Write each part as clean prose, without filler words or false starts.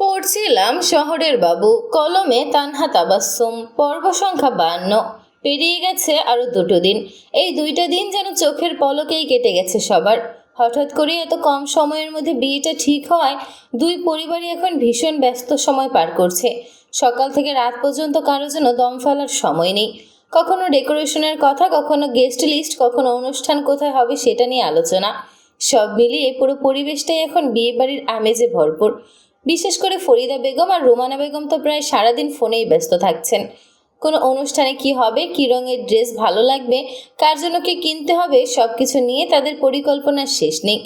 পড়ছিলাম শহরের বাবু, কলমে তানহা তাবাস্সুম, পর্ব সংখ্যা 52। পেরিয়ে গেছে আরো 2টো দিন। এই 2টা দিন যেন চোখের পলকেই কেটে গেছে সবার। হঠাৎ করে এত কম সময়ের মধ্যে বিয়েটা ঠিক হওয়ায় দুই পরিবারই এখন ভীষণ ব্যস্ত সময় পার করছে। সকাল থেকে রাত পর্যন্ত কারো যেন দম ফেলার সময় নেই। কখনো ডেকোরেশনের কথা, কখনো গেস্ট লিস্ট, কখনো অনুষ্ঠান কোথায় হবে সেটা নিয়ে আলোচনা। সব মিলিয়ে পুরো পরিবেশটাই এখন বিয়ে বাড়ির আমেজে ভরপুর। বিশেষ করে ফরিদা বেগম আর রোমানা বেগম তো প্রায় সারাদিন ফোনেই ব্যস্ত থাকছেন। কোনো অনুষ্ঠানে কি হবে, কি রঙের ড্রেস ভালো লাগবে, কার জন্য কি কিনতে হবে, সবকিছু নিয়ে তাদের পরিকল্পনার শেষ নেই।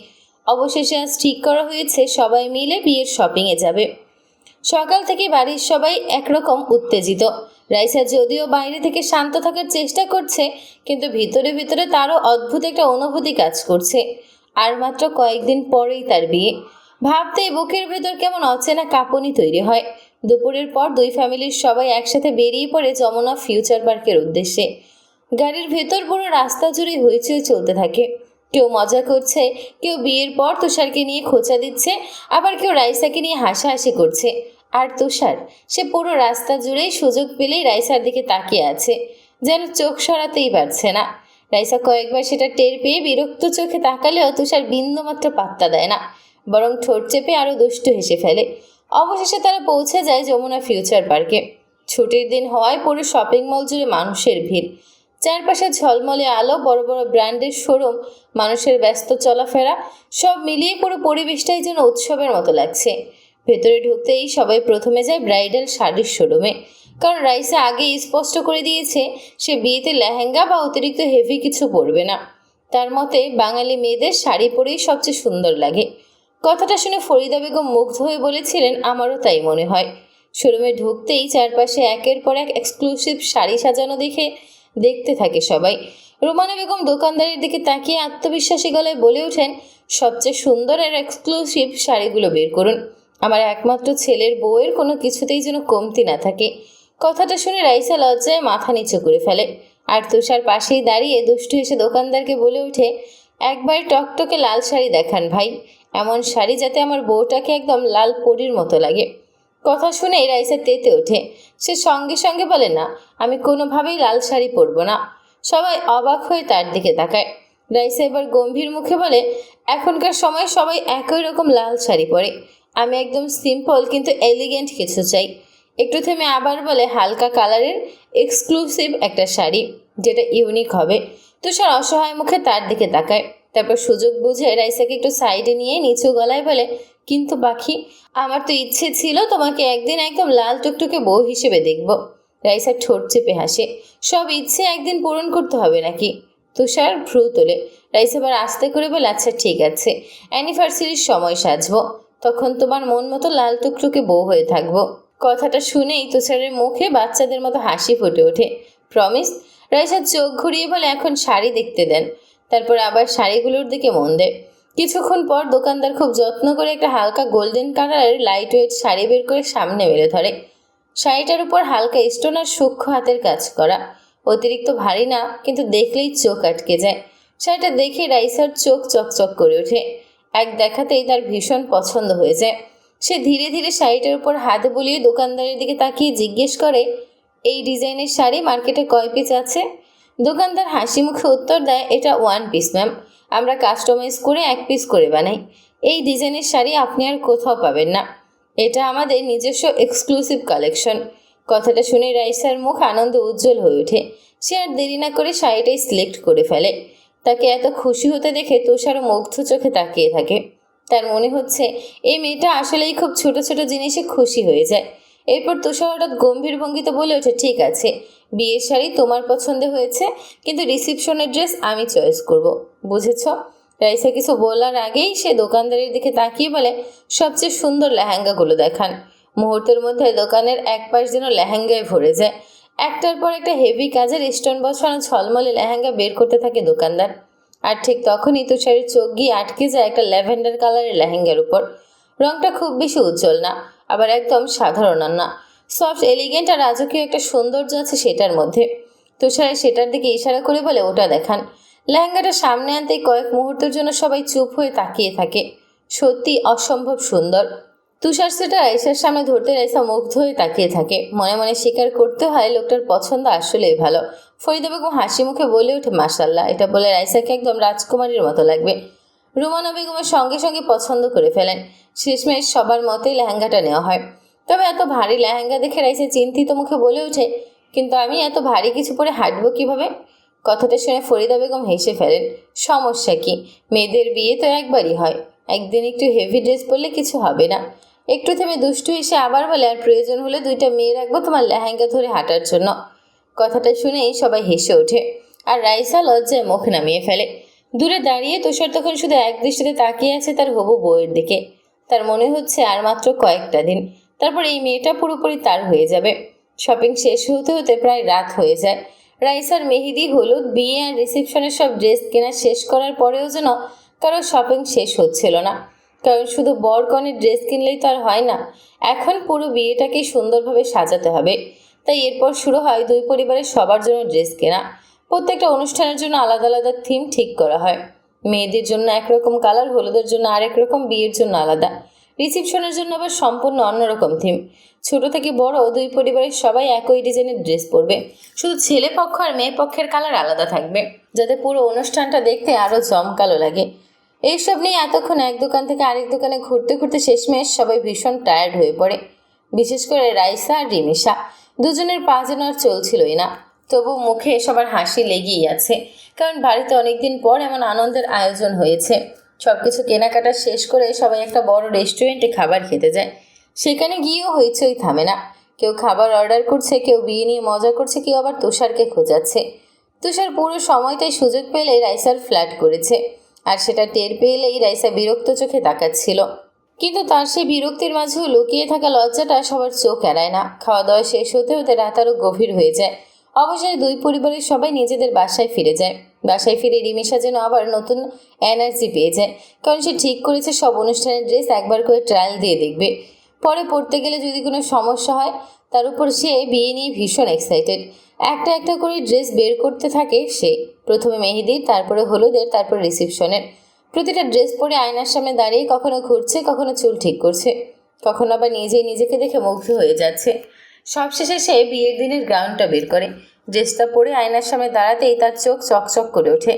অবশেষে আজ ঠিক করা হয়েছে সবাই মিলে বিয়ের শপিংয়ে যাবে। সকাল থেকে বাড়ির সবাই একরকম উত্তেজিত। রাইসা যদিও বাইরে থেকে শান্ত থাকার চেষ্টা করছে, কিন্তু ভিতরে ভিতরে তারও অদ্ভুত একটা অনুভূতি কাজ করছে। আর মাত্র কয়েকদিন পরেই তার বিয়ে। ভাবতেই বুকের ভেতর কেমন অচেনা কাঁপুনি তৈরি হয়। দুপুরের পর দুই ফ্যামিলির সবাই একসাথে বেরিয়ে পড়ে যমুনা ফিউচার পার্কের উদ্দেশ্যে। গাড়ির ভেতর পুরো রাস্তা জুড়ে হইচই চলতে থাকে। কেউ মজা করছে, কেউ বিয়ের পর তুষারকে নিয়ে খোঁচা দিচ্ছে, আবার কেউ রাইসাকে নিয়ে হাসাহাসি করছে। আর তুষার, সে পুরো রাস্তা জুড়েই সুযোগ পেলেই রাইসার দিকে তাকিয়ে আছে, যেন চোখ সরাতেই পারছে না। রাইসা কয়েকবার সেটা টের পেয়ে বিরক্ত চোখে তাকালেও তুষার বিন্দুমাত্র পাত্তা দেয় না, বরং ঠোঁট চেপে আরো দুষ্টু হেসে ফেলে। অবশেষে তারা পৌঁছে যায় যমুনা ফিউচার পার্কে। ছুটির দিন হওয়ায় পুরো শপিং মল জুড়ে মানুষের ভিড়। চারপাশে ঝলমলে আলো, বড় বড় ব্র্যান্ডের শোরুম, মানুষের ব্যস্ত চলাফেরা, সব মিলিয়ে পুরো পরিবেশটাই যেন উৎসবের মতো লাগছে। ভেতরে ঢুকতেই সবাই প্রথমে যায় ব্রাইডাল শাড়ির শোরুমে, কারণ রাইসা আগেই স্পষ্ট করে দিয়েছে সে বিয়েতে লেহেঙ্গা বা অতিরিক্ত হেভি কিছু পরবে না। তার মতে বাঙালি মেয়েদের শাড়ি পরেই সবচেয়ে সুন্দর লাগে। কথাটা শুনে ফরিদা বেগম মুগ্ধ হয়ে বলেছিলেন, আমারও তাই মনে হয়। শোরুমে ঢুকতেই চারপাশে একের পর এক এক্সক্লুসিভ শাড়ি সাজানো দেখে দেখতে থাকে সবাই। রোমানা বেগম দোকানদারের দিকে তাকিয়ে আত্মবিশ্বাসী গলায় বলে ওঠেন, সবচেয়ে সুন্দর আর এক্সক্লুসিভ শাড়িগুলো বের করুন। আমার একমাত্র ছেলের বউয়ের কোনো কিছুতেই যেন কমতি না থাকে। কথাটা শুনে রাইসা লজ্জায় মাথা নিচু করে ফেলে। আর তুষার পাশেই দাঁড়িয়ে দুষ্টু এসে দোকানদারকে বলে ওঠে, একবার টকটকে লাল শাড়ি দেখান ভাই, এমন শাড়ি যাতে আমার বউটাকে একদম লাল পরীর মতো লাগে। কথা শুনে রাইসা তেতে ওঠে। সে সঙ্গে সঙ্গে বলে, না, আমি কোনোভাবেই লাল শাড়ি পরবো না। সবাই অবাক হয়ে তার দিকে তাকায়। রাইসা এবার গম্ভীর মুখে বলে, এখনকার সময় সবাই একই রকম লাল শাড়ি পরে, আমি একদম সিম্পল কিন্তু এলিগেন্ট কিছু চাই। একটু থেমে আবার বলে, হালকা কালারের এক্সক্লুসিভ একটা শাড়ি, যেটা ইউনিক হবে। তুষার অসহায় মুখে তার দিকে তাকায়। তারপর সুযোগ বুঝে রাইসাকে একটু সাইডে নিয়ে নিচু গলায় বলে, কিন্তু পাখি, আমার তো ইচ্ছে ছিল তোমাকে একদিন একদম লাল টুকটুকে বউ হিসেবে দেখব। রাইসা ঠোঁট চেপে হাসে, সব ইচ্ছে একদিন পূরণ করতে হবে নাকি? তুষার ভ্রু তোলে। রাইসা এবার আস্তে করে বলে, আচ্ছা ঠিক আছে, অ্যানিভার্সারির সময় সাজবো, তখন তোমার মন মতো লাল টুকটুকে বউ হয়ে থাকবো। কথাটা শুনেই তুষারের মুখে বাচ্চাদের মতো হাসি ফুটে ওঠে। প্রমিস? রাইসা চোখ ঘুরিয়ে বলে, এখন শাড়ি দেখতে দেন। তারপর আবার শাড়িগুলোর দিকে মন দেয়। কিছুক্ষণ পর দোকানদার খুব যত্ন করে একটা হালকা গোল্ডেন কালারের লাইট ওয়েট শাড়ি বের করে সামনে মেলে ধরে। শাড়িটার উপর হালকা স্টোন আর সূক্ষ্ম হাতের কাজ করা, অতিরিক্ত ভারী না, কিন্তু দেখলেই চোখ আটকে যায়। শাড়িটা দেখে রাইসার চোখ চকচক করে ওঠে। এক দেখাতেই তার ভীষণ পছন্দ হয়ে যায়। সে ধীরে ধীরে শাড়িটার উপর হাত বুলিয়ে দোকানদারের দিকে তাকিয়ে জিজ্ঞেস করে, এই ডিজাইনের শাড়ি মার্কেটে কয় পিস আছে? দোকানদার হাসি মুখে উত্তর দেয়, এটা 1 পিস ম্যাম, আমরা কাস্টমাইজ করে 1 পিস করে বানাই। এই ডিজাইনের শাড়ি আপনি আর কোথাও পাবেন না, এটা আমাদের নিজস্ব এক্সক্লুসিভ কালেকশন। কথাটা শুনে রাইসার মুখ আনন্দে উজ্জ্বল হয়ে ওঠে। সে আর দেরি না করে শাড়িটাই সিলেক্ট করে ফেলে। তাকে এত খুশি হতে দেখে তুষারও মুগ্ধ চোখে তাকিয়ে থাকে। তার মনে হচ্ছে এই মেয়েটা আসলেই খুব ছোট ছোট জিনিসে খুশি হয়ে যায়। এরপর তুষার হঠাৎ গম্ভীর ভঙ্গিতে বলে ওঠে, ঠিক আছে, বিয়ের শাড়ি তোমার পছন্দ হয়েছে, কিন্তু রিসিপশনের ড্রেস আমি চয়েস করব, বুঝেছ? রাইসা কিছু বলার আগেই সে দোকানদারের দিকে তাকিয়ে বলে, সবচেয়ে সুন্দর লেহেঙ্গাগুলো দেখান। মুহূর্তের মধ্যে দোকানের এক পাশ যেন লেহেঙ্গায় ভরে যায়। একটার পর একটা হেভি কাজের স্টোন বসানো ঝলমলে লেহেঙ্গা বের করতে থাকে দোকানদার। আর ঠিক তখনই তুষারের চোখ গিয়ে আটকে যায় একটা ল্যাভেন্ডার কালারের লেহেঙ্গার উপর। রংটা খুব বেশি উজ্জ্বল না, আবার একদম সাধারণ না, সফট এলিগেন্ট আর রাজকীয় একটা সৌন্দর্য আছে সেটার মধ্যে। তুষার সেটার দিকে ইশারা করে বলে, ওটা দেখান। লেহেঙ্গাটা সামনে আনতেই কয়েক মুহূর্তের জন্য সবাই চুপ হয়ে তাকিয়ে থাকে। সত্যি অসম্ভব সুন্দর। তুষার সেটা রাইসার সামনে ধরতে রাইসা মুগ্ধ হয়ে তাকিয়ে থাকে। মনে মনে স্বীকার করতে হয় লোকটার পছন্দ আসলেই ভালো। ফরিদা বেগম হাসি মুখে বলে ওঠে, মাশাল্লাহ, এটা বলে রাইসাকে একদম রাজকুমারীর মতো লাগবে। রুমানা বেগমের সঙ্গে সঙ্গে পছন্দ করে ফেলেন। শেষমেশ সবার মতেই লেহেঙ্গাটা নেওয়া হয়। তবে এত ভারী লেহেঙ্গা দেখে রাইসা চিন্তিত মুখে বলে ওঠে, কিন্তু আমি এত ভারী কিছু পরে হাঁটবো কিভাবে? কথাটা শুনে ফরিদা বেগম হেসে ফেলেন। সমস্যা কি, মেয়েদের বিয়ে তো একবারই হয়, একদিন একটু হেভি ড্রেস পরলে কিছু হবে না। একটু থেমে দুষ্টু এসে আবার বলে, আর প্রয়োজন হলে 2টা মেয়ে রাখবো তোমার লেহেঙ্গা ধরে হাঁটার জন্য। কথাটা শুনেই সবাই হেসে ওঠে, আর রাইসা লজ্জায় মুখ নামিয়ে ফেলে। দূরে দাঁড়িয়ে তুষার তখন শুধু এক দৃষ্টিতে তাকিয়ে আছে তার হবু বউয়ের দিকে। তার মনে হচ্ছে আর মাত্র কয়েকটা দিন, তারপর এই মেয়েটা পুরোপুরি তার হয়ে যাবে। শপিং শেষ হতে হতে প্রায় রাত হয়ে যায়। রাইসার মেহেদি, হলুদ, বিয়ে আর রিসেপশনের সব ড্রেস কেনা শেষ করার পরেও যেন কারো শপিং শেষ হচ্ছিল না। কারণ শুধু বর কনের ড্রেস কিনলেই তো আর হয় না, এখন পুরো বিয়েটাকে সুন্দরভাবে সাজাতে হবে। তাই এরপর শুরু হয় দুই পরিবারের সবার জন্য ড্রেস কেনা। প্রত্যেকটা অনুষ্ঠানের জন্য আলাদা আলাদা থিম ঠিক করা হয়। মেয়েদের জন্য একরকম কালার, হলুদের জন্য আরেক রকম, বিয়ের জন্য আলাদা, রিসেপশনের জন্য আবার সম্পূর্ণ অন্যরকম থিম। ছোট থেকে বড় দুই পরিবারের সবাই একই ডিজাইনের ড্রেস পরবে, শুধু ছেলে পক্ষ আর মেয়ে পক্ষের কালার আলাদা থাকবে, যাতে পুরো অনুষ্ঠানটা দেখতে আরও জমকালো লাগে। এইসব নিয়ে এতক্ষণ এক দোকান থেকে আরেক দোকানে ঘুরতে ঘুরতে শেষমেশ সবাই ভীষণ টায়ার্ড হয়ে পড়ে। বিশেষ করে রাইসা আর রিমিশা, দুজনের পা যেন আর চলছিলই না। তবু মুখে সবার হাসি লেগেই আছে, কারণ বাড়িতে অনেকদিন পর এমন আনন্দের আয়োজন হয়েছে। সবকিছু কেনাকাটা শেষ করে সবাই একটা বড় রেস্টুরেন্টে খাবার খেতে যায়। সেখানে গিয়েও হইচই থামে না। কেউ খাবার অর্ডার করছে, কেউ বিয়ে নিয়ে মজা করছে, কেউ আবার তুষারকে খোঁজাচ্ছে। তুষার পুরো সময়টাই সুযোগ পেলে রাইসার ফ্ল্যাট করেছে, আর সেটা টের পেলেই রাইসা বিরক্ত চোখে তাকাচ্ছিল। কিন্তু তার সেই বিরক্তির মাঝেও লুকিয়ে থাকা লজ্জাটা সবার চোখ এড়ায় না। খাওয়া দাওয়া শেষ হতে হতে রাত আরও গভীর হয়ে যায়। অবশেষে দুই পরিবারের সবাই নিজেদের বাসায় ফিরে যায়। বাসায় ফিরে রিমিশা যেন আবার নতুন এনার্জি পেয়ে যায়, কারণ সে ঠিক করেছে সব অনুষ্ঠানের ড্রেস একবার করে ট্রায়াল দিয়ে দেখবে। পরে পড়তে গেলে যদি কোনো সমস্যা হয়, তার উপর সে বিয়ে নিয়ে ভীষণ এক্সাইটেড। একটা একটা করে ড্রেস বের করতে থাকে সে। প্রথমে মেহেদির, তারপরে হলুদের, তারপর রিসেপশনের। প্রতিটা ড্রেস পরে আয়নার সামনে দাঁড়িয়ে কখনো ঘুরছে, কখনো চুল ঠিক করছে, কখনো আবার নিজেই নিজেকে দেখে মুগ্ধ হয়ে যাচ্ছে। সবশেষে সে বিয়ের দিনের গাউনটা বের করে। ড্রেসটা পরে আয়নার সামনে দাঁড়াতেই তার চোখ চকচক করে ওঠে।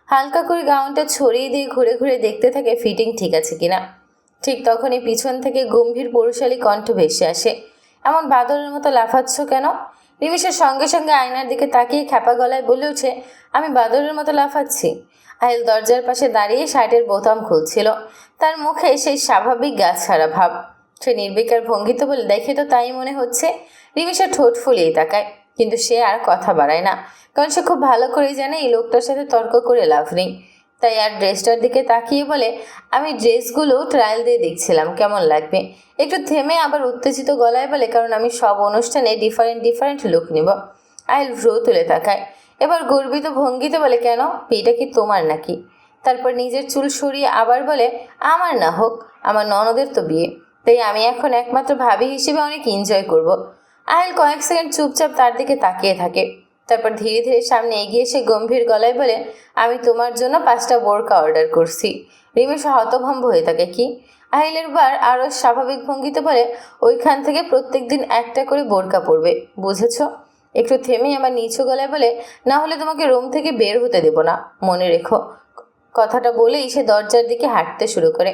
হালকা করে গাউনটা ছড়িয়ে দিয়ে ঘুরে ঘুরে দেখতে থাকে ফিটিং ঠিক আছে কিনা। ঠিক তখনই পিছন থেকে গম্ভীর পুরুষালী কণ্ঠ ভেসে আসে, এমন বাদরের মতো লাফাচ্ছ কেন? রিমিশের সঙ্গে সঙ্গে আয়নার দিকে তাকিয়ে খ্যাপা গলায় বলে ওঠে, আমি বাদরের মতো লাফাচ্ছি? আহিল দরজার পাশে দাঁড়িয়ে শার্টের বোতাম খুলছিল। তার মুখে সেই স্বাভাবিক গাছছাড়া ভাব। সে নির্বিকার ভঙ্গিতে বলে, দেখে তো তাই মনে হচ্ছে। রিমিশা ঠোঁট ফুলিয়ে তাকায়, কিন্তু সে আর কথা বাড়ায় না, কারণ সে খুব ভালো করেই জানে এই লোকটার সাথে তর্ক করে লাভ নেই। তাই আর ড্রেসটার দিকে তাকিয়ে বলে, আমি ড্রেসগুলো ট্রায়াল দিয়ে দেখছিলাম কেমন লাগবে। একটু থেমে আবার উত্তেজিত গলায় বলে, কারণ আমি সব অনুষ্ঠানে ডিফারেন্ট লুক নেব। আহিল ভ্রু তুলে তাকায়, এবার গর্বিত ভঙ্গিতে বলে, কেন, বিয়েটা কি তোমার নাকি? তারপর নিজের চুল সরিয়ে আবার বলে, আমার না হোক, আমার ননদের তো বিয়ে, তাই আমি এখন একমাত্র ভাবি হিসেবে অনেক এনজয় করব। আহিল কয়েক সেকেন্ড চুপচাপ তার দিকে তাকিয়ে থাকে, তারপর ধীরে ধীরে সামনে এগিয়ে এসে গম্ভীর গলায় বলে, আমি তোমার জন্য 5টা বোরকা অর্ডার করছি। রিমিশা হতভম্ব হয়ে থাকে, কি? আহিলের বার আরও স্বাভাবিক ভঙ্গিতে বলে, ওইখান থেকে প্রত্যেক দিন একটা করে বোরকা পরবে, বুঝেছ? একটু থেমে আমার নিচু গলায় বলে, না হলে তোমাকে রুম থেকে বের হতে দেব না, মনে রেখো। কথাটা বলেই সে দরজার দিকে হাঁটতে শুরু করে,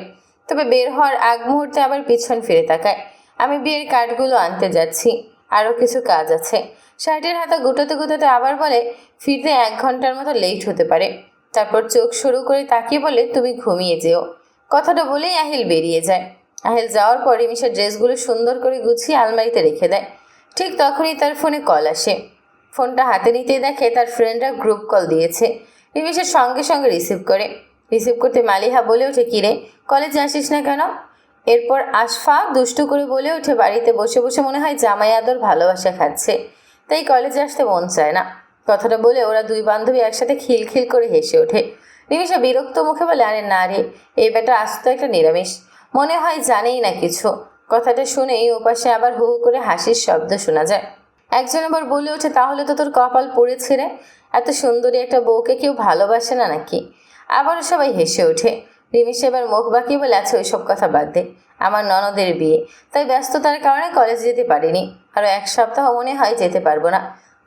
তবে বের হওয়ার আগ মুহূর্তে আবার পিছন ফিরে তাকায়। আমি বিয়ের কার্ডগুলো আনতে যাচ্ছি, আরও কিছু কাজ আছে। শার্টের হাতা গুটাতে গুটাতে আবার বলে, ফিরতে 1 ঘন্টার মতো লেট হতে পারে। তারপর চোখ শুরু করে তাকিয়ে বলে, তুমি ঘুমিয়ে যেও। কথাটা বলেই আহিল বেরিয়ে যায়। আহিল যাওয়ার পর রিমিশা ড্রেসগুলো সুন্দর করে গুছিয়ে আলমারিতে রেখে দেয়। ঠিক তখনই তার ফোনে কল আসে। ফোনটা হাতে নিতেই দেখে তার ফ্রেন্ডরা গ্রুপ কল দিয়েছে। রিমিশা সঙ্গে সঙ্গে রিসিভ করতে মালিহা বলে ওঠে, কিরে, কলেজে আসিস না কেন? এরপর আশফা দুষ্টু করে বলে ওঠে, বাড়িতে বসে বসে মনে হয় জামাই আদর ভালোবাসা খাচ্ছে, তাই কলেজে আসতে মন চায় না। কথাটা বলে ওরা দুই বান্ধবী একসাথে খিলখিল করে হেসে ওঠে। রিমিশা বিরক্ত মুখে বলে, আরে না রে, এই বেটা আসতো একটা নিরামিষ, মনে হয় জানেই না কিছু। কথাটা শুনেই ওপাশে আবার হু হু করে হাসির শব্দ শোনা যায়। একজন আবার বলে ওঠে, তাহলে তো তোর কপাল পড়েছে রে, এত সুন্দরী একটা বউকে কেউ ভালোবাসে না নাকি? আবারও সবাই হেসে ওঠে। রিমিশা এবার মুখ বাঁকিয়ে বলে, আচ্ছা ওইসব কথা বাদ দে, আমার ননদের বিয়ে, তাই ব্যস্ততার কারণে কলেজ যেতে পারিনি, আরও 1 সপ্তাহ মনে হয় যেতে পারবো না।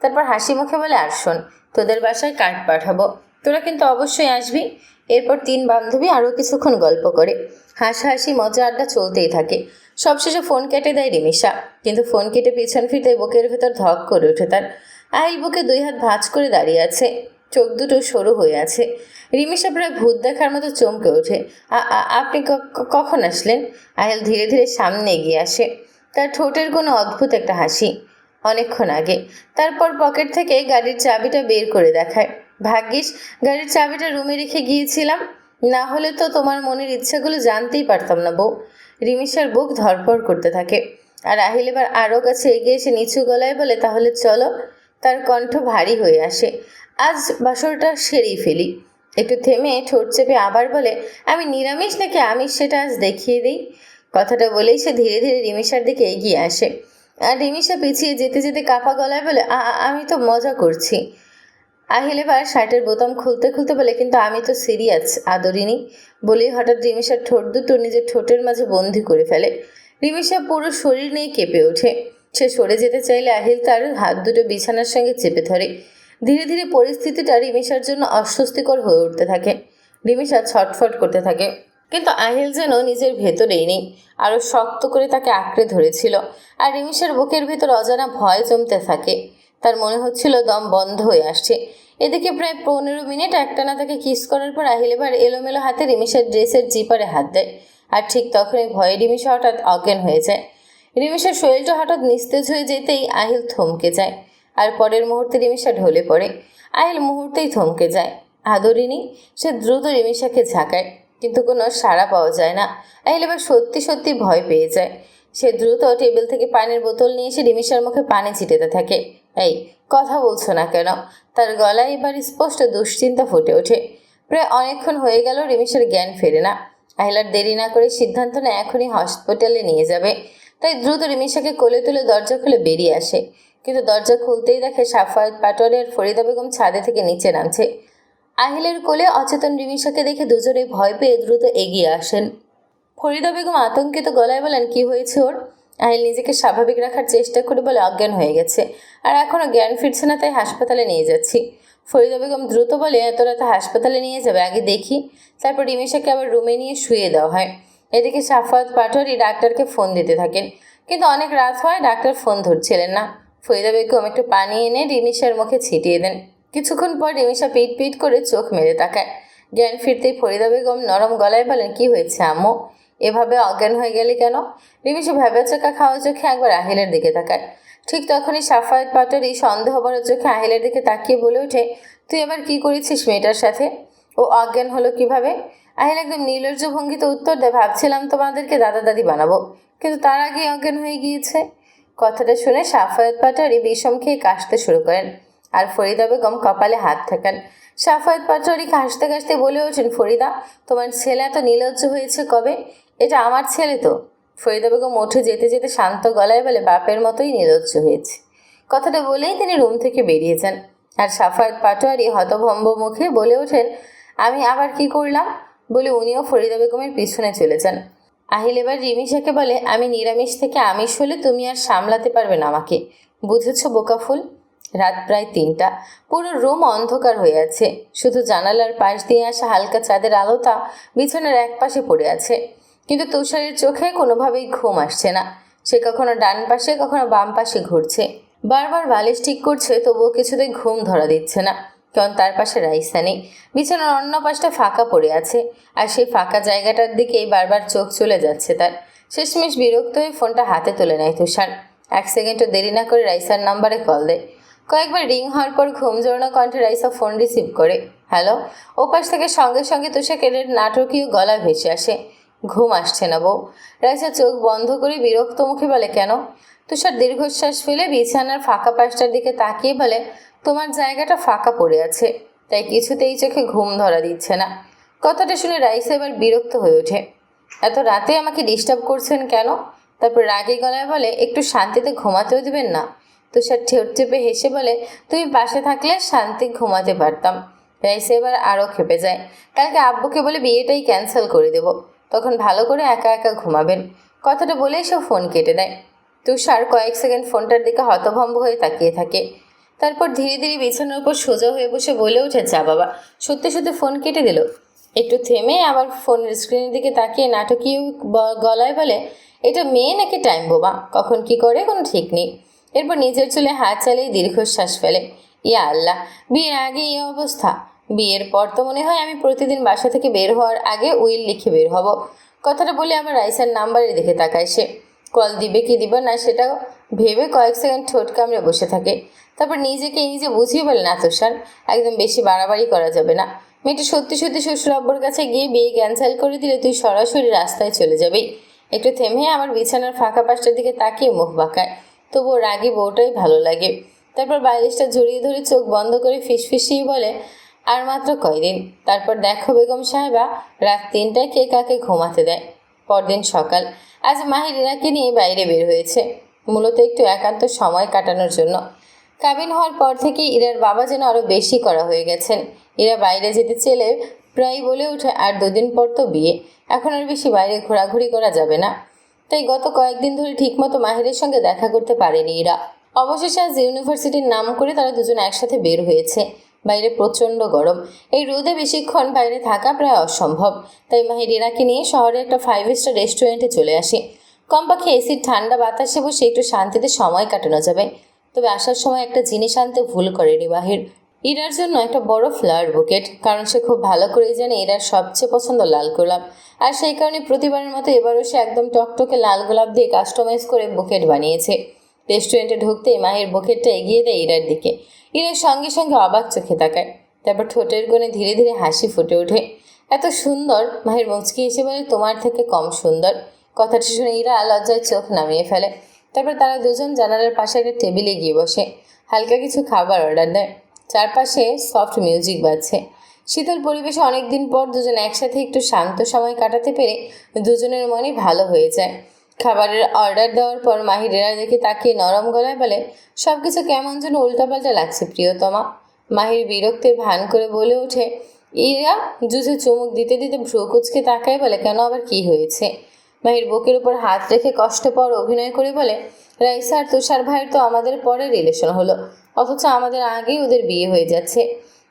তারপর হাসি মুখে বলে, আর শোন, তোদের বাসায় কার্ড পাঠাবো, তোরা কিন্তু অবশ্যই আসবি। এরপর 3 বান্ধবী আরও কিছুক্ষণ গল্প করে, হাসাহাসি মজা আড্ডা চলতেই থাকে। সবশেষে ফোন কেটে দেয় রিমিশা, কিন্তু ফোন কেটে পিছন ফিরতে বুকের ভেতর ধক করে ওঠে তার। আহিল বুকে 2 হাত ভাঁজ করে দাঁড়িয়ে আছে, চোখ দুটো সরু হয়ে আছে। রিমিশা প্রায় ভূত দেখার মতো চমকে ওঠে। আপনি কখন আসলেন? আহিল ধীরে ধীরে সামনে এগিয়ে আসে, তার ঠোঁটের কোনো অদ্ভুত একটা হাসি। অনেকক্ষণ আগে। তারপর পকেট থেকে গাড়ির চাবিটা বের করে দেখায়। ভাগ্যিস গাড়ির চাবিটা রুমে রেখে গিয়েছিলাম, না হলে তো তোমার মনের ইচ্ছাগুলো জানতেই পারতাম না বউ। রিমিশার বুক ধড়ফড় করতে থাকে, আর আহিল এবার আরও কাছে এগিয়ে এসে নিচু গলায় বলে, তাহলে চলো। তার কণ্ঠ ভারী হয়ে আসে, আজ বাসরটা সেরেই ফেলি। একটু থেমে ঠোঁট চেপে আবার বলে, আমি নিরামিষ নাকি আমিষ সেটা আজ দেখিয়ে দিই। কথাটা বলেই সে ধীরে ধীরে রিমিশার দিকে এগিয়ে আসে, আর রিমিশা পিছিয়ে যেতে যেতে কাপা গলায় বলে, আমি তো মজা করছি। আহিল এবার শার্টের বোতাম খুলতে খুলতে বলে, কিন্তু আমি তো সিরিয়াস আদরিনী। বলেই হঠাৎ রিমিশার ঠোঁট দুটো নিজের ঠোঁটের মাঝে বন্দি করে ফেলে। রিমিশা পুরো শরীর নিয়ে কেঁপে ওঠে। সে সরে যেতে চাইলে আহিল তার হাত দুটো বিছানার সঙ্গে চেপে ধরে। ধীরে ধীরে পরিস্থিতিটা রিমিশার জন্য অস্বস্তিকর হয়ে উঠতে থাকে। রিমিশা ছটফট করতে থাকে, কিন্তু আহিল যেন নিজের ভেতরেই নেই, আরও শক্ত করে তাকে আঁকড়ে ধরেছিল। আর রিমিশার বুকের ভেতর অজানা ভয় জমতে থাকে। তার মনে হচ্ছিল দম বন্ধ হয়ে আসছে। এদিকে প্রায় 15 মিনিট একটানা তাকে কিস করার পর আহিল এবার এলোমেলো হাতে রিমিশার ড্রেসের জিপারে হাত দেয়। আর ঠিক তখনই ভয়ে রিমিশা হঠাৎ অজ্ঞান হয়ে যায়। রিমিশার শরীরটা হঠাৎ নিস্তেজ হয়ে যেতেই আহিল থমকে যায়, আর পরের মুহূর্তে রিমিশা ঢলে পড়ে। আহিল মুহূর্তেই থমকে যায়। আদরিনী। সে দ্রুত রিমিশাকে ঝাঁকায়, কিন্তু কোনো সাড়া পাওয়া যায় না। আহিল এবার সত্যি সত্যি ভয় পেয়ে যায়। সে দ্রুত টেবিল থেকে পানির বোতল নিয়ে এসে রিমিশার মুখে পানি ছিটাতে থাকে। এই, কথা বলছো না কেন? তার গলায় এবার স্পষ্ট দুশ্চিন্তা ফুটে ওঠে। প্রায় অনেকক্ষণ হয়ে গেল রিমিশার জ্ঞান ফেরে না। আহিলার দেরি না করে সিদ্ধান্ত নেয় এখনই হসপিটালে নিয়ে যাবে। তাই দ্রুত রিমিশাকে কোলে তুলে দরজা খুলে বেরিয়ে আসে, কিন্তু দরজা খুলতেই দেখে সাফায়েত পাটোয়ারি আর ফরিদা বেগম ছাদে থেকে নিচে নামছে। আহিলের কোলে অচেতন রিমিশাকে দেখে দুজনে ভয় পেয়ে দ্রুত এগিয়ে আসেন। ফরিদা বেগম আতঙ্কিত গলায় বলেন, কি হয়েছে ওর? আহিল নিজেকে স্বাভাবিক রাখার চেষ্টা করে বলে, অজ্ঞান হয়ে গেছে, আর এখনও জ্ঞান ফিরছে না, তাই হাসপাতালে নিয়ে যাচ্ছি। ফরিদা বেগম দ্রুত বলে, এত রাতে হাসপাতালে নিয়ে যাবে, আগে দেখি। তারপর রিমিশাকে আবার রুমে নিয়ে শুয়ে দেওয়া হয়। এদিকে সাফায়েত পাটোয়ারি ডাক্তারকে ফোন দিতে থাকেন, কিন্তু অনেক রাত হয়, ডাক্তার ফোন ধরছিলেন না। ফরিদা বেগম একটু পানি এনে রিমিশার মুখে ছিটিয়ে দেন। কিছুক্ষণ পর রিমিশা পিট পিট করে চোখ মেলে তাকায়। জ্ঞান ফিরতেই ফরিদা বেগম নরম গলায় বলেন, কি হয়েছে আম্মু? এভাবে অজ্ঞান হয়ে গেলে কেন? রিমিশা ভেবেচোকা খাওয়া চোখে একবার আহিলের দিকে তাকায়। ঠিক তখনই সাফায়েত পাটোয়ারি সন্দেহভরা চোখে আহিলের দিকে তাকিয়ে বলে ওঠে, তুই আবার কি করেছিস মেয়েটার সাথে? ও অজ্ঞান হলো কিভাবে? আহিল একদম নির্লজ্জ ভঙ্গিতে উত্তর দেয়, ভাবছিলাম তোমাদেরকে দাদা দাদি বানাবো, কিন্তু তার আগেই অজ্ঞান হয়ে গিয়েছে। কথাটা শুনে সাফায়েত পাটোয়ারি বিষম খেয়ে কাশতে শুরু করেন, আর ফরিদা বেগম কপালে হাত ঠেকান। সাফায়েত পাটোয়ারি কাশতে কাশতে বলে ওঠেন, ফরিদা, তোমার ছেলে এত নির্লজ্জ হয়েছে কবে? এটা আমার ছেলে তো। ফরিদা বেগম উঠে যেতে যেতে শান্ত গলায় বলে, বাপের মতোই নির্লজ্জ হয়েছে। কথাটা বলেই তিনি রুম থেকে বেরিয়ে যান। আর সাফায়েত পাটোয়ারি হতভম্ব মুখে বলে ওঠেন, আমি আবার কি করলাম? বলে উনিও ফরিদা বেগমের পিছনে চলে যান। আহিল এবার রিমিশাকে বলে, আমি নিরামিষ থেকে আমিষ হলে তুমি আর সামলাতে পারবে না আমাকে, বুঝেছ বোকাফুল? রাত প্রায় 3টা। পুরো রুম অন্ধকার হয়ে আছে, শুধু জানালার পাশ দিয়ে আসা হালকা চাঁদের আলোটা বিছানার এক পাশে পড়ে আছে। কিন্তু তুষারের চোখে কোনোভাবেই ঘুম আসছে না। সে কখনো ডান পাশে কখনো বাম পাশে ঘুরছে, বারবার বালিশ ঠিক করছে, তবুও কিছুতেই ঘুম ধরা দিচ্ছে না। কারণ তার পাশে রাইসা নেই। বিছানার অন্য পাশটা ফাঁকা পড়ে আছে, আর সেই ফাঁকা জায়গাটার দিকেই বারবার চোখ চলে যাচ্ছে তার। শেষমেশ বিরক্ত হয়ে ফোনটা হাতে তুলে নেয় তুষার। 1 সেকেন্ডও দেরি না করে রাইসার নাম্বারে কল দেয়। কয়েকবার রিং হওয়ার পর ঘুম জড়ানো কণ্ঠে রাইসা ফোন রিসিভ করে। হ্যালো। ওপাশ থেকে সঙ্গে সঙ্গে তুষারের নাটকীয় গলা ভেসে আসে, ঘুম আসছে না বউ। রাইসা চোখ বন্ধ করে বিরক্ত মুখে বলে, কেন? তুষার দীর্ঘশ্বাস ফেলে বিছানার ফাঁকা পাশটার দিকে তাকিয়ে বলে, তোমার জায়গাটা ফাঁকা পড়ে আছে, তাই কিছুতেই চোখে ঘুম ধরা দিচ্ছে না। কথাটা শুনে রাইসা এবার বিরক্ত হয়ে ওঠে, এত রাতে আমাকে ডিস্টার্ব করছেন কেন? তারপর রাগী গলায় বলে, একটু শান্তিতে ঘুমাতেও দেবেন না? তুষার ঠোঁট চেপে হেসে বলে, তুমি পাশে থাকলে শান্তি ঘুমাতে পারতাম, রাইসা এবার আরও খেপে যায়। কালকে আব্বুকে বলে বিয়েটাই ক্যান্সেল করে দেব, তখন ভালো করে একা একা ঘুমাবেন। কথাটা বলেই সে ফোন কেটে দেয়। তুষার কয়েক সেকেন্ড ফোনটার দিকে হতভম্ব হয়ে তাকিয়ে থাকে। তারপর ধীরে ধীরে বিছানার উপর সোজা হয়ে বসে বলে ওঠে, যা বাবা, সত্যি সত্যি ফোন কেটে দিল। একটু থেমে আবার ফোনের স্ক্রিনের দিকে তাকিয়ে নাটকীয় গলায় বলে, এটা মেয়ে নাকি টাইম বোমা, কখন কি করে কোনো ঠিক নেই। এরপর নিজের চুলে হাত চালিয়ে দীর্ঘশ্বাস ফেলে। ইয়া আল্লাহ, বিয়ের আগে এই অবস্থা। বিয়ের পর তো মনে হয় আমি প্রতিদিন বাসা থেকে বের হওয়ার আগে উইল লিখে বের হব। কথাটা বলে আবার রাইসার নাম্বারের দিকে তাকায় সে। কল দিবে কি দিবে না সেটাও ভেবে কয়েক সেকেন্ড ঠোঁট কামড়ে বসে থাকে। তারপর নিজেকে নিজে বুঝিয়ে বলে, না তুষার, একদম বেশি বাড়াবাড়ি করা যাবে না। মেয়েটা সত্যি সত্যি শ্বশুর আব্বুর কাছে গিয়ে বিয়ে ক্যান্সেল করে দিলে তুই সরাসরি রাস্তায় চলে যাবি। একটু থেমে আমার বিছানার ফাঁকা পাশটার দিকে তাকিয়ে মুখ বাঁকায়। তবুও রাগী বউটাই ভালো লাগে। তারপর বালিশটা জড়িয়ে ধরে চোখ বন্ধ করে ফিসফিসিয়ে বলে, আর মাত্র কয়দিন, তারপর দেখো বেগম সাহেবা, রাত 3টায় কে কাকে ঘুমাতে দেয়। পরদিন সকাল। আজ মাহির ইরাকে নিয়ে বাইরে বের হয়েছে, মূলত একটু একান্ত সময় কাটানোর জন্য। কাবিন হওয়ার পর থেকে ইরার বাবা যেন আরও বেশি করা হয়ে গেছেন। ইরা বাইরে যেতে চেলে প্রায় বলে ওঠে, আর 2 দিন পর তো বিয়ে, এখন আর বেশি বাইরে ঘোরাঘুরি করা যাবে না। তাই গত কয়েকদিন ধরে ঠিকমতো মাহিরের সঙ্গে দেখা করতে পারেনি ইরা। অবশেষে আজ ইউনিভার্সিটির নাম করে তারা দুজন একসাথে বের হয়েছে। বাইরে প্রচণ্ড গরম, এই রোদে বেশিক্ষণ বাইরে থাকা প্রায় অসম্ভব। তাই মাহির ইরাকে নিয়ে শহরে একটা 5 স্টার রেস্টুরেন্টে চলে আসে। কমপক্ষে এসির ঠান্ডা বাতাসে বসে একটু শান্তিতে সময় কাটানো যাবে। তবে আসার সময় একটা জিনিস আনতে ভুল করেনি মাহির, ইরার জন্য একটা বড় ফ্লাওয়ার বুকেট। কারণ সে খুব ভালো করেই জানে ইরার সবচেয়ে পছন্দ লাল গোলাপ, আর সেই কারণে প্রতিবারের মতো এবারও সে একদম টকটকে লাল গোলাপ দিয়ে কাস্টমাইজ করে বুকেট বানিয়েছে। রেস্টুরেন্টে ঢুকতেই মাহির বুকেটটা এগিয়ে দেয় ইরার দিকে। ইরার সঙ্গে সঙ্গে অবাক চোখে তাকায়। তারপর ঠোঁটের কোণে ধীরে ধীরে হাসি ফুটে ওঠে। এত সুন্দর? মাহির মুচকি এসে বলে, তোমার থেকে কম সুন্দর। কথাটা শুনে ইরা লজ্জায় চোখ নামিয়ে ফেলে। তারপর তারা দুজন জানালার পাশে একটা টেবিলে গিয়ে বসে হালকা কিছু খাবার অর্ডার দেয়। চারপাশে সফট মিউজিক বাজছে। শীতল পরিবেশে অনেকদিন পর দুজন একসাথে একটু শান্ত সময় কাটাতে পেরে দুজনের মনই ভালো হয়ে যায়। খাবারের অর্ডার দেওয়ার পর মাহির এরা দেখে তাকিয়ে নরম গলায় বলে, সব কিছু কেমন যেন উল্টাপাল্টা লাগছে প্রিয়তমা। মাহির বিরক্তির ভান করে বলে ওঠে। ইরা জুসে চুমুক দিতে দিতে ভ্রু কুচকে তাকায় বলে, কেন, আবার কি হয়েছে? মাহির বুকের উপর হাত রেখে কষ্ট পাওয়ার অভিনয় করে বলে, রাইসা আর তুষার ভাইয়ের তো আমাদের পরে রিলেশন হলো, অথচ আমাদের আগেই ওদের বিয়ে হয়ে যাচ্ছে।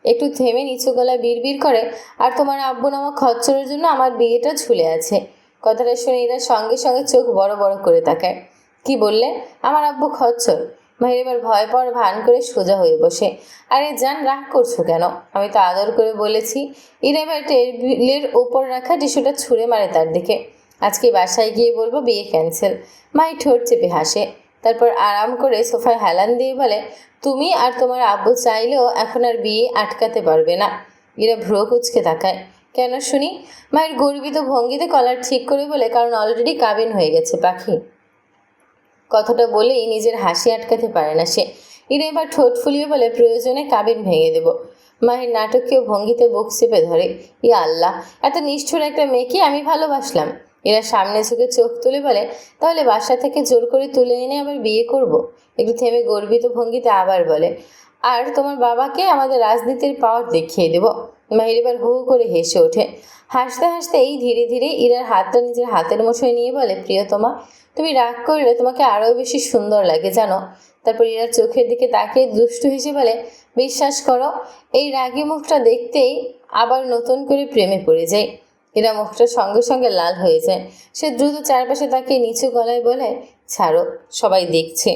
একটু থেমে নিচু গলায় বিড়বিড় করে, আর তোমার আব্বু নামক খচ্চরের জন্য আমার বিয়েটা ঝুলে আছে। কথাটা শুনে এরা সঙ্গে সঙ্গে চোখ বড় বড় করে তাকায়। কি বললে? আমার আব্বু খচ্চর? মাহির এবার ভয় পাওয়ার ভান করে সোজা হয়ে বসে। আরে জান, রাগ করছো কেন? আমি তো আদর করে বলেছি। ইরা এবার টেবিলের ওপর রাখা টিস্যুটা ছুঁড়ে মারে তার দিকে। আজকে বাসায় গিয়ে বলবো বিয়ে ক্যান্সেল। মাই ঠোঁট চেপে হাসে। তারপর আরাম করে সোফায় হেলান দিয়ে বলে, তুমি আর তোমার আব্বু চাইলেও এখন আর বিয়ে আটকাতে পারবে না। ইরা ভ্রু কুচকে তাকায়। কেন শুনি? মায়ের গর্বিত ভঙ্গিতে কলার ঠিক করে বলে, কারণ অলরেডি কাবিন হয়ে গেছে পাখি। কথাটা বলেই নিজের হাসি আটকাতে পারে না সে। ইরা এবার ঠোঁট ফুলিয়ে বলে, প্রয়োজনে কাবিন ভেঙে দেব। মাহির নাটকীয় ভঙ্গিতে বুক চেপে ধরে। ইয়া আল্লাহ, এত নিষ্ঠুর একটা মেয়েকে আমি ভালোবাসলাম। এরা সামনে ঝুঁকে চোখ তুলে বলে, তাহলে বাসা থেকে জোর করে তুলে এনে আবার বিয়ে করব? একটু থেমে গর্বিত ভঙ্গিতে আবার বলে, আর তোমার বাবাকে আমাদের রাজনীতির পাওয়ার দেখিয়ে দেব। মাহির এবার হু হু করে হেসে ওঠে। হাসতে হাসতে এই ধীরে ধীরে ইরার হাতটা নিজের হাতের মুঠোয় নিয়ে বলে, প্রিয়তমা, তুমি রাগ করলে তোমাকে আরও বেশি সুন্দর লাগে জানো। তারপর ইরার চোখের দিকে তাকিয়ে দুষ্টু হেসে বলে, বিশ্বাস করো, এই রাগী মুখটা দেখতেই আবার নতুন করে প্রেমে পড়ে যায়। এরা মুখটা সঙ্গে সঙ্গে লাল হয়ে যায়। সে দ্রুত চারপাশে তাকিয়ে নিচু গলায় বলে, ছাড়ো, সবাই দেখছে।